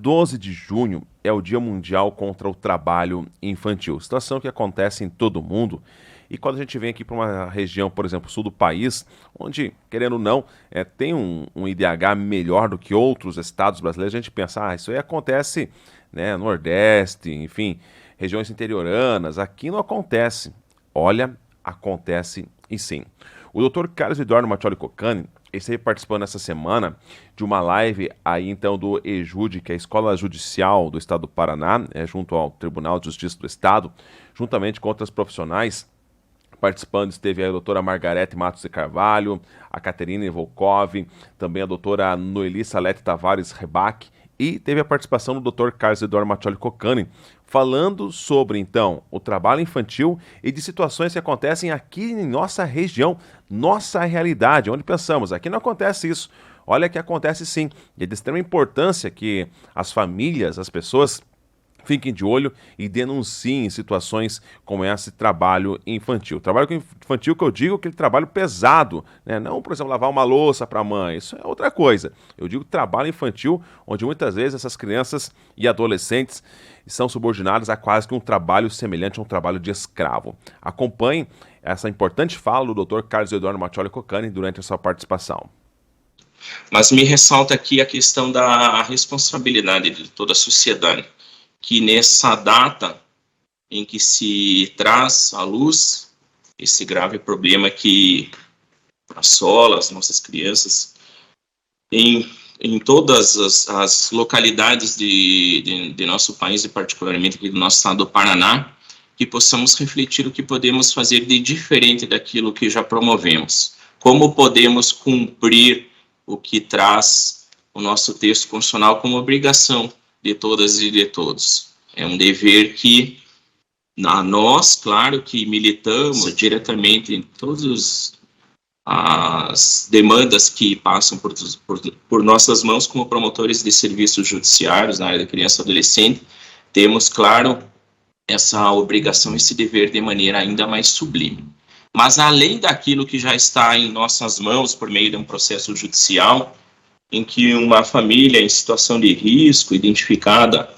12 de junho é o Dia Mundial contra o Trabalho Infantil, situação que acontece em todo o mundo. E quando a gente vem aqui para uma região, por exemplo, sul do país, onde, querendo ou não, tem um IDH melhor do que outros estados brasileiros, a gente pensa, isso aí acontece, né, no Nordeste, enfim, regiões interioranas, aqui não acontece. Olha, acontece e sim. O Dr. Carlos Eduardo Maccioli Coccani esteve participando essa semana de uma live aí então do EJUD, que é a Escola Judicial do Estado do Paraná, junto ao Tribunal de Justiça do Estado, juntamente com outras profissionais. Participando esteve a doutora Margarete Matos de Carvalho, a Caterine Volkov, também a doutora Noeli Salete Tavares Rebac, e teve a participação do Dr. Carlos Eduardo Maccioli Coccani, falando sobre, então, o trabalho infantil e de situações que acontecem aqui em nossa região, nossa realidade, onde pensamos, aqui não acontece isso. Olha que acontece sim, e é de extrema importância que as famílias, as pessoas, fiquem de olho e denunciem situações como esse trabalho infantil. Trabalho infantil que eu digo aquele trabalho pesado, né? Não, por exemplo, lavar uma louça para a mãe, isso é outra coisa. Eu digo trabalho infantil, onde muitas vezes essas crianças e adolescentes são subordinadas a quase que um trabalho semelhante a um trabalho de escravo. Acompanhe essa importante fala do Dr. Carlos Eduardo Maccioli Coccani durante a sua participação. Mas me ressalta aqui a questão da responsabilidade de toda a sociedade, que nessa data em que se traz à luz esse grave problema que assola as nossas crianças em todas as localidades de nosso país, e particularmente aqui do nosso estado do Paraná, que possamos refletir o que podemos fazer de diferente daquilo que já promovemos. Como podemos cumprir o que traz o nosso texto constitucional como obrigação de todas e de todos. É um dever que nós, claro, que militamos diretamente em todas as demandas que passam por nossas mãos como promotores de serviços judiciários na área da criança e adolescente, temos, claro, essa obrigação, esse dever de maneira ainda mais sublime. Mas além daquilo que já está em nossas mãos por meio de um processo judicial, em que uma família em situação de risco, identificada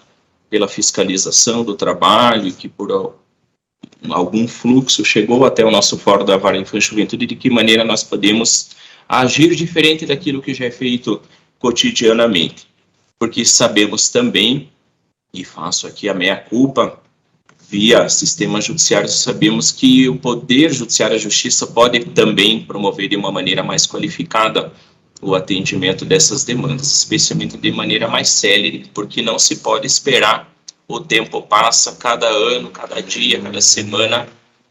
pela fiscalização do trabalho, que por algum fluxo chegou até o nosso Fórum da Vara Infância e Juventude, de que maneira nós podemos agir diferente daquilo que já é feito cotidianamente. Porque sabemos também, e faço aqui a meia-culpa, via sistema judiciário, sabemos que o Poder Judiciário, a Justiça, pode também promover de uma maneira mais qualificada o atendimento dessas demandas, especialmente de maneira mais célere, porque não se pode esperar, o tempo passa, cada ano, cada dia, cada semana,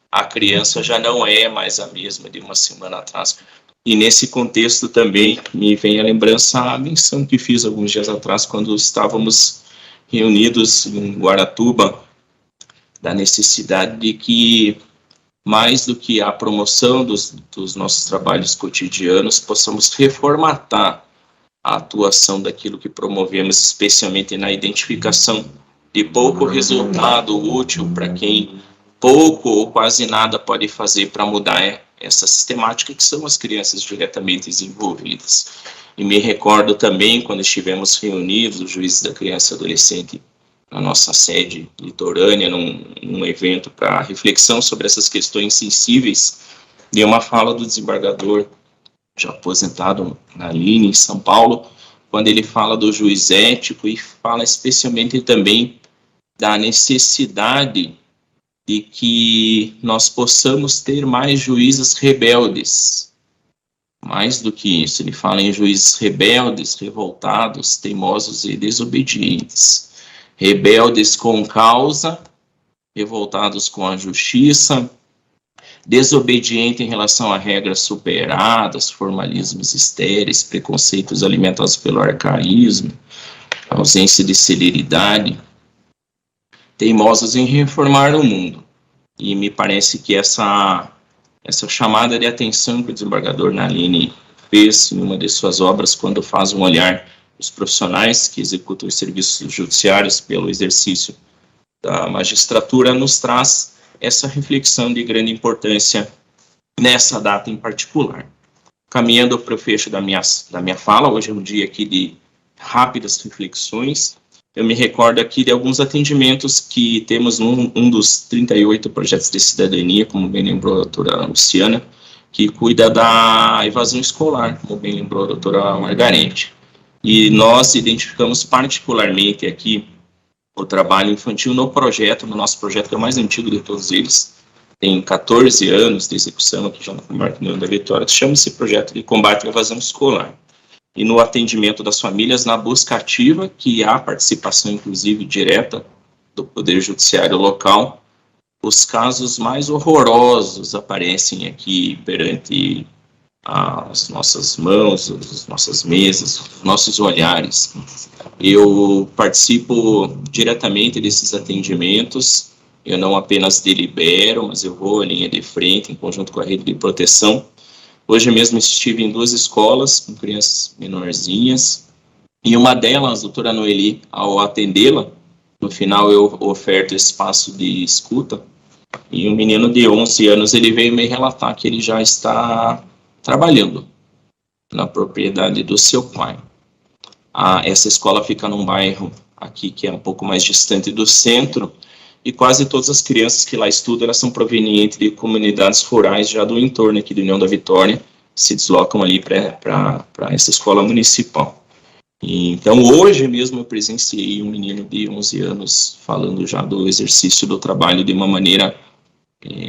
a criança já não é mais a mesma de uma semana atrás. E nesse contexto também me vem a lembrança, a menção que fiz alguns dias atrás, quando estávamos reunidos em Guaratuba, da necessidade de que, mais do que a promoção dos nossos trabalhos cotidianos, possamos reformatar a atuação daquilo que promovemos, especialmente na identificação de pouco resultado útil para quem pouco ou quase nada pode fazer para mudar essa sistemática, que são as crianças diretamente envolvidas. E me recordo também, quando estivemos reunidos, os juízes da criança e adolescente, na nossa sede litorânea, num evento para reflexão sobre essas questões sensíveis, de uma fala do desembargador, já aposentado na Aline, em São Paulo, quando ele fala do juiz ético e fala especialmente também da necessidade de que nós possamos ter mais juízes rebeldes. Mais do que isso, ele fala em juízes rebeldes, revoltados, teimosos e desobedientes. Rebeldes com causa, revoltados com a justiça, desobediente em relação a regras superadas, formalismos estéreis, preconceitos alimentados pelo arcaísmo, ausência de celeridade, teimosos em reformar o mundo. E me parece que essa chamada de atenção que o desembargador Naline fez em uma de suas obras, quando faz um olhar os profissionais que executam os serviços judiciários pelo exercício da magistratura, nos traz essa reflexão de grande importância nessa data em particular. Caminhando para o fecho da minha fala, hoje é um dia aqui de rápidas reflexões, eu me recordo aqui de alguns atendimentos que temos num um dos 38 projetos de cidadania, como bem lembrou a doutora Luciana, que cuida da evasão escolar, como bem lembrou a doutora Margarete. E nós identificamos particularmente aqui o trabalho infantil no nosso projeto, que é o mais antigo de todos eles, tem 14 anos de execução aqui já na comarca da Vitória, chama-se Projeto de Combate à Evasão Escolar. E no atendimento das famílias, na busca ativa, que há participação, inclusive, direta do Poder Judiciário local, os casos mais horrorosos aparecem aqui perante as nossas mãos, as nossas mesas, os nossos olhares. Eu participo diretamente desses atendimentos, eu não apenas delibero, mas eu vou à linha de frente, em conjunto com a rede de proteção. Hoje mesmo estive em 2 escolas com crianças menorzinhas, e uma delas, a doutora Noeli, ao atendê-la, no final eu oferto espaço de escuta, e um menino de 11 anos, ele veio me relatar que ele já está trabalhando na propriedade do seu pai. Essa escola fica num bairro aqui que é um pouco mais distante do centro, e quase todas as crianças que lá estudam, elas são provenientes de comunidades rurais já do entorno aqui do União da Vitória, se deslocam ali para essa escola municipal. E, então, hoje mesmo eu presenciei um menino de 11 anos falando já do exercício do trabalho de uma maneira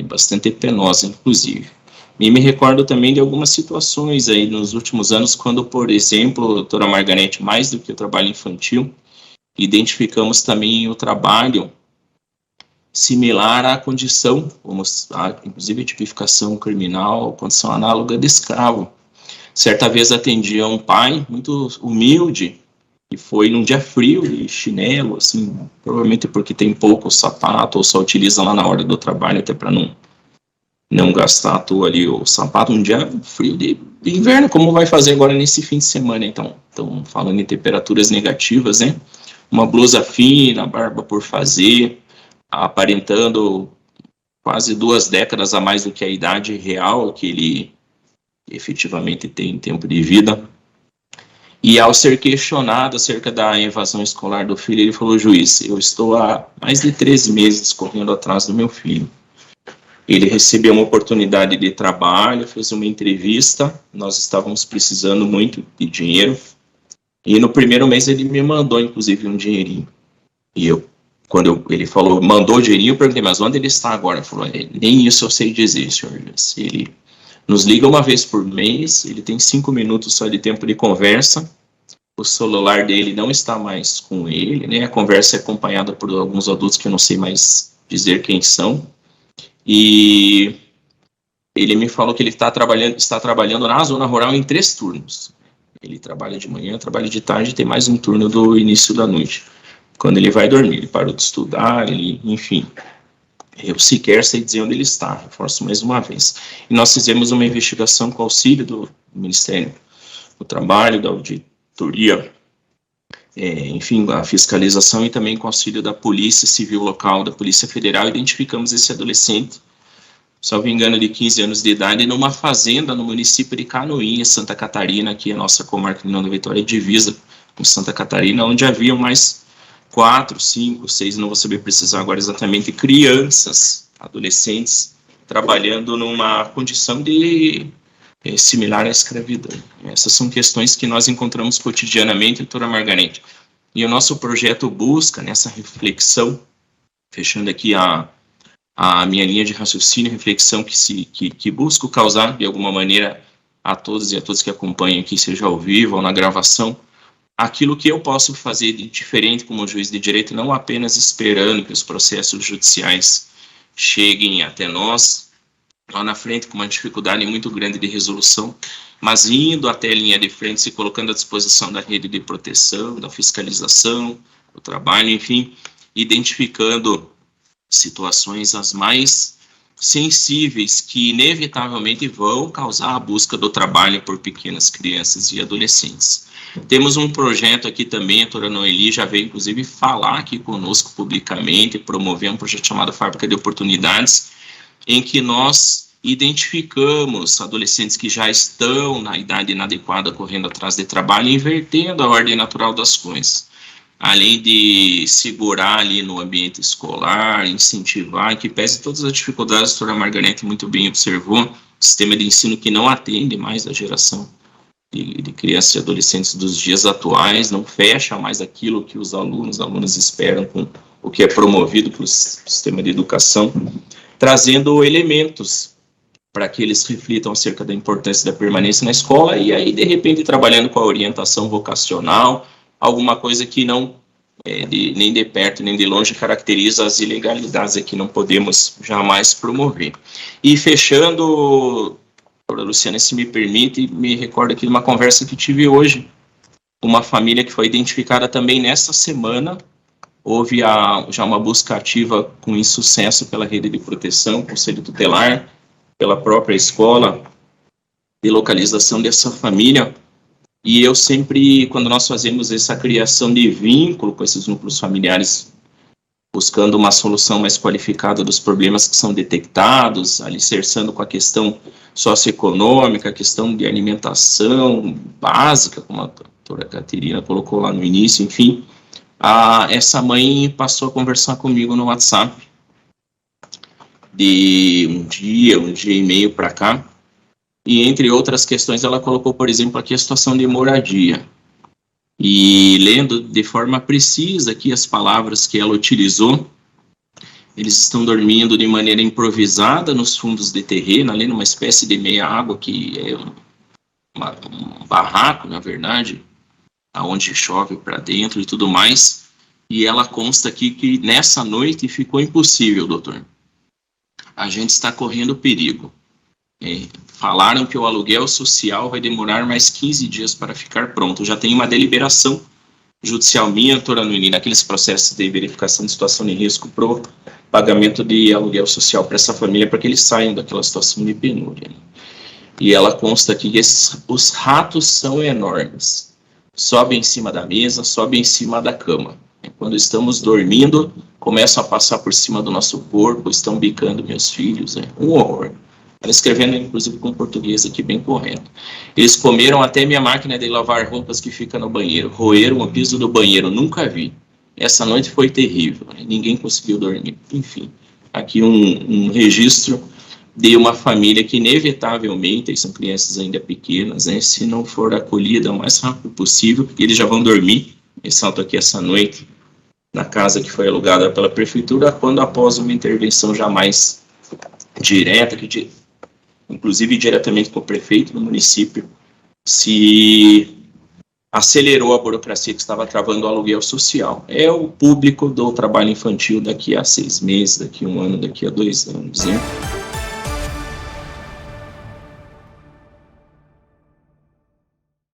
bastante penosa, inclusive. E me recordo também de algumas situações aí nos últimos anos, quando, por exemplo, a doutora Margarete, mais do que o trabalho infantil, identificamos também o trabalho similar à condição, inclusive a tipificação criminal, condição análoga de escravo. Certa vez atendia um pai muito humilde, e foi num dia frio, de chinelo, assim, provavelmente porque tem pouco sapato, ou só utiliza lá na hora do trabalho, até para não gastar à toa ali o sapato, um dia frio de inverno, como vai fazer agora nesse fim de semana, então falando em temperaturas negativas, né? Uma blusa fina, barba por fazer, aparentando quase 2 décadas a mais do que a idade real que ele efetivamente tem em tempo de vida. E ao ser questionado acerca da evasão escolar do filho, ele falou: juiz, eu estou há mais de 13 meses correndo atrás do meu filho. Ele recebeu uma oportunidade de trabalho, fez uma entrevista, nós estávamos precisando muito de dinheiro, e no primeiro mês ele me mandou, inclusive, um dinheirinho. E quando ele falou, mandou o dinheirinho, eu perguntei, mas onde ele está agora? Ele falou, nem isso eu sei dizer, senhor. Ele nos liga uma vez por mês, ele tem 5 minutos só de tempo de conversa, o celular dele não está mais com ele, né? A conversa é acompanhada por alguns adultos que eu não sei mais dizer quem são, e ele me falou que ele está trabalhando na zona rural em 3 turnos. Ele trabalha de manhã, trabalha de tarde, tem mais um turno do início da noite. Quando ele vai dormir, ele parou de estudar, enfim, eu sequer sei dizer onde ele está, reforço mais uma vez. E nós fizemos uma investigação com auxílio do Ministério do Trabalho, da Auditoria, enfim, a fiscalização, e também com auxílio da Polícia Civil Local, da Polícia Federal, identificamos esse adolescente, salvo engano, de 15 anos de idade, numa fazenda no município de Canoinha, Santa Catarina, que é a nossa comarca de União da Vitória, divisa com Santa Catarina, onde haviam mais 4, 5, 6, não vou saber precisar agora exatamente, crianças, adolescentes, trabalhando numa condição similar à escravidão. Essas são questões que nós encontramos cotidianamente, doutora Margarete. E o nosso projeto busca, nessa reflexão, fechando aqui a minha linha de raciocínio, reflexão que busco causar, de alguma maneira, a todos e a todos que acompanham aqui, seja ao vivo ou na gravação, aquilo que eu posso fazer de diferente como juiz de direito, não apenas esperando que os processos judiciais cheguem até nós, lá na frente com uma dificuldade muito grande de resolução, mas indo até a linha de frente, se colocando à disposição da rede de proteção, da fiscalização, do trabalho, enfim, identificando situações as mais sensíveis que inevitavelmente vão causar a busca do trabalho por pequenas crianças e adolescentes. Temos um projeto aqui também, a doutora Noeli já veio inclusive falar aqui conosco publicamente, promover um projeto chamado Fábrica de Oportunidades, em que nós identificamos adolescentes que já estão na idade inadequada correndo atrás de trabalho, invertendo a ordem natural das coisas. além de segurar ali no ambiente escolar, incentivar, que pese todas as dificuldades, a doutora Margarete muito bem observou, o sistema de ensino que não atende mais a geração de crianças e adolescentes dos dias atuais, não fecha mais aquilo que os alunas esperam com o que é promovido pelo sistema de educação, trazendo elementos para que eles reflitam acerca da importância da permanência na escola e aí, de repente, trabalhando com a orientação vocacional, alguma coisa que não, nem de perto nem de longe, caracteriza as ilegalidades que não podemos jamais promover. E fechando, doutora Luciana, se me permite, me recordo aqui de uma conversa que tive hoje, uma família que foi identificada também nessa semana. Houve já uma busca ativa com insucesso pela rede de proteção, conselho tutelar, pela própria escola, de localização dessa família. E eu sempre, quando nós fazemos essa criação de vínculo com esses núcleos familiares, buscando uma solução mais qualificada dos problemas que são detectados, alicerçando com a questão socioeconômica, a questão de alimentação básica, como a doutora Caterina colocou lá no início, enfim, essa mãe passou a conversar comigo no WhatsApp de um dia e meio para cá, e entre outras questões ela colocou, por exemplo, aqui a situação de moradia. E lendo de forma precisa aqui as palavras que ela utilizou, eles estão dormindo de maneira improvisada nos fundos de terreno, ali numa espécie de meia-água, que é um barraco, na verdade, aonde chove para dentro e tudo mais. E ela consta aqui que nessa noite ficou impossível, doutor. A gente está correndo perigo. Falaram que o aluguel social vai demorar mais 15 dias para ficar pronto. Já tem uma deliberação judicial minha, doutora Noeli, naqueles processos de verificação de situação de risco para o pagamento de aluguel social para essa família, para que eles saiam daquela situação de penúria. E ela consta aqui que os ratos são enormes. Sobem em cima da mesa, sobem em cima da cama. Quando estamos dormindo, começam a passar por cima do nosso corpo, estão bicando meus filhos. Um horror. Ela escrevendo, inclusive, com português aqui bem correto. Eles comeram até minha máquina de lavar roupas que fica no banheiro. Roeram o piso do banheiro. Nunca vi. Essa noite foi terrível. Ninguém conseguiu dormir. Enfim, aqui um registro de uma família que, inevitavelmente, são crianças ainda pequenas, se não for acolhida o mais rápido possível, eles já vão dormir. Ressalto aqui essa noite, na casa que foi alugada pela prefeitura, quando após uma intervenção jamais direta, inclusive diretamente com o prefeito do município, se acelerou a burocracia que estava travando o aluguel social. É o público do trabalho infantil daqui a 6 meses, daqui a 1 ano, daqui a 2 anos,